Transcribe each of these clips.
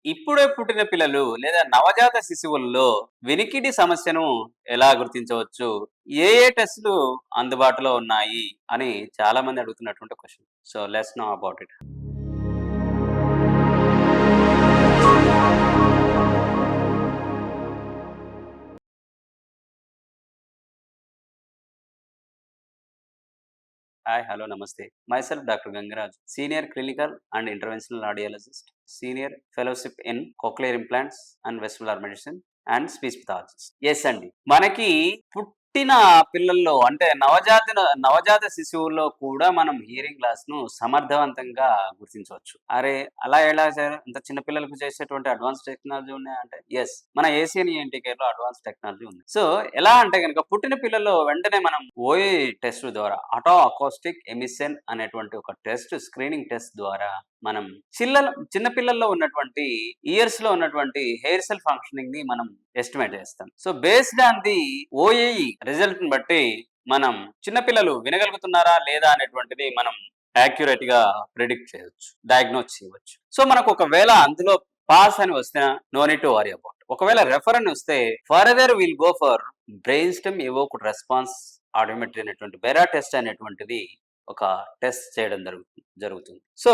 ఇప్పుడే పుట్టిన పిల్లలు లేదా నవజాత శిశువుల్లో వినికిడి సమస్యను ఎలా గుర్తించవచ్చు? ఏ ఏ టెస్టులు అందుబాటులో ఉన్నాయి? అని చాలా మంది అడుగుతున్నటువంటి question. So let's know about it. Hi, hello, నమస్తే. Myself Dr. Gangaraj, Senior Clinical and Interventional Audiologist, Senior Fellowship in Cochlear Implants and Vestibular Medicine and Speech Pathologist. Yes అండి. మనకి పుట్టిన పిల్లల్లో అంటే నవజాత శిశువుల్లో కూడా మనం హియరింగ్ లాస్‌ను సమర్థవంతంగా గుర్తించవచ్చు. అరే! అలా ఎలా సార్? ఇంత చిన్న పిల్లలకు చేసేటువంటి అడ్వాన్స్ టెక్నాలజీ ఉన్నాయంటే యెస్. మన ఏషియన్ ఈఎన్‌టీ కేర్‌లో అడ్వాన్స్ టెక్నాలజీ ఉంది. సో, ఎలా అంటే గనక పుట్టిన పిల్లల్లో వెంటనే మనం ఓఏఈ టెస్ట్ ద్వారా ఆటో అకౌస్టిక్ ఎమిషన్ అనేటువంటి ఒక టెస్ట్, స్క్రీనింగ్ టెస్ట్ ద్వారా మనం చిన్న పిల్లల్లో ఉన్నటువంటి ఇయర్స్ లో ఉన్నటువంటి హెయిర్ సెల్ ఫంక్షనింగ్ ని మనం ఎస్టిమేట్ చేస్తాం. So based on the OAE result ని బట్టి మనం చిన్నపిల్లలు వినగలుగుతున్నారా లేదా అనేటువంటిది మనం యాక్యురేట్ గా ప్రిడిక్ట్ చేయవచ్చు, డయాగ్నోస్ చేయవచ్చు. సో మనకు ఒకవేళ అందులో పాస్ అని వస్తే no need to worry about. ఒకవేళ రెఫర్ అని వస్తే further will go for brain stem evoked response audiometry అనేటువంటి బెరా టెస్ట్ అనేటువంటిది ఒక టెస్ట్ చేయడం జరుగుతుంది. సో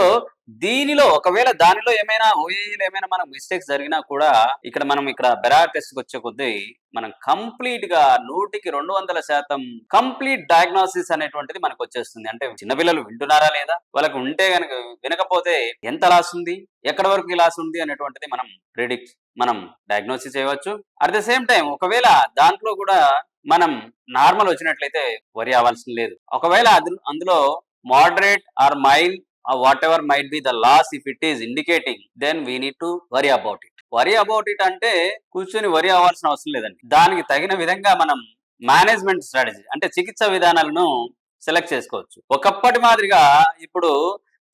దీనిలో ఒకవేళ దానిలో ఏమైనా ఓఏఈలో ఏమైనా మనకు మిస్టేక్స్ జరిగినా కూడా ఇక్కడ బెరా టెస్ట్ వచ్చే కొద్దీ మనం కంప్లీట్ గా 100% కంప్లీట్ డయాగ్నోసిస్ అనేటువంటిది మనకు వచ్చేస్తుంది. అంటే చిన్నపిల్లలు వింటున్నారా లేదా, వాళ్ళకు ఉంటే గనక వినకపోతే ఎంత లాస్ ఉంది, ఎక్కడి వరకు లాస్ ఉంది అనేటువంటిది మనం డయాగ్నోసిస్ చేయవచ్చు. అట్ ద సేమ్ టైం ఒకవేళ దాంట్లో కూడా మనం నార్మల్ వచ్చినట్లయితే వరి అవ్వాల్సిన లేదు. ఒకవేళ అందులో moderate or mild whatever might be the loss if it is indicating, then we need to worry about it. Worry about it అంటే కూర్చొని వరి అవ్వాల్సిన అవసరం లేదండి. దానికి తగిన విధంగా మనం మేనేజ్మెంట్ స్ట్రాటజీ అంటే చికిత్స విధానాలను సెలెక్ట్ చేసుకోవచ్చు. ఒకప్పటి మాదిరిగా ఇప్పుడు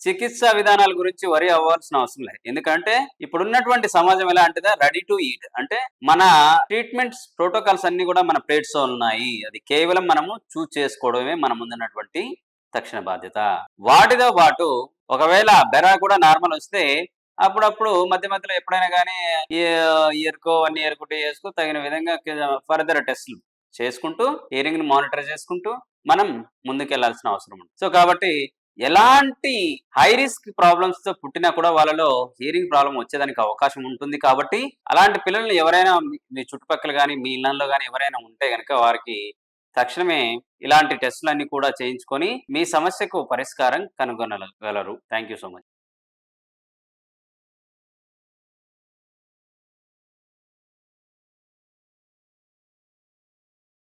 చికిత్సా విధానాల గురించి వరి అవ్వాల్సిన అవసరం లేదు. ఎందుకంటే ఇప్పుడున్నటువంటి సమాజం ఎలా అంటే రెడీ టు ఈట్. అంటే మన ట్రీట్మెంట్స్ ప్రోటోకాల్స్ అన్ని కూడా మన ప్లేట్స్ లో ఉన్నాయి. అది కేవలం మనము చూస్ చేసుకోవడమే మన ముందున్నటువంటి తక్షణ బాధ్యత. వాటితో పాటు ఒకవేళ బెరా కూడా నార్మల్ వస్తే అప్పుడప్పుడు మధ్య మధ్యలో ఎప్పుడైనా కానీ ఇయర్కో 1 ఇయర్కో 2 ఇయర్స్కో తగిన విధంగా ఫర్దర్ టెస్ట్లు చేసుకుంటూ హియరింగ్ ని మానిటర్ చేసుకుంటూ మనం ముందుకెళ్లాల్సిన అవసరం ఉంది. సో కాబట్టి ఎలాంటి హై రిస్క్ ప్రాబ్లమ్స్ తో పుట్టినా కూడా వాళ్ళలో హియరింగ్ ప్రాబ్లం వచ్చేదానికి అవకాశం ఉంటుంది. కాబట్టి అలాంటి పిల్లల్ని ఎవరైనా మీ చుట్టుపక్కల కానీ మీ ఇళ్లలో కానీ ఎవరైనా ఉంటే గనక వారికి తక్షణమే ఇలాంటి టెస్టులన్నీ కూడా చేయించుకొని మీ సమస్యకు పరిష్కారం కనుగొనగలరు. Thank you so much.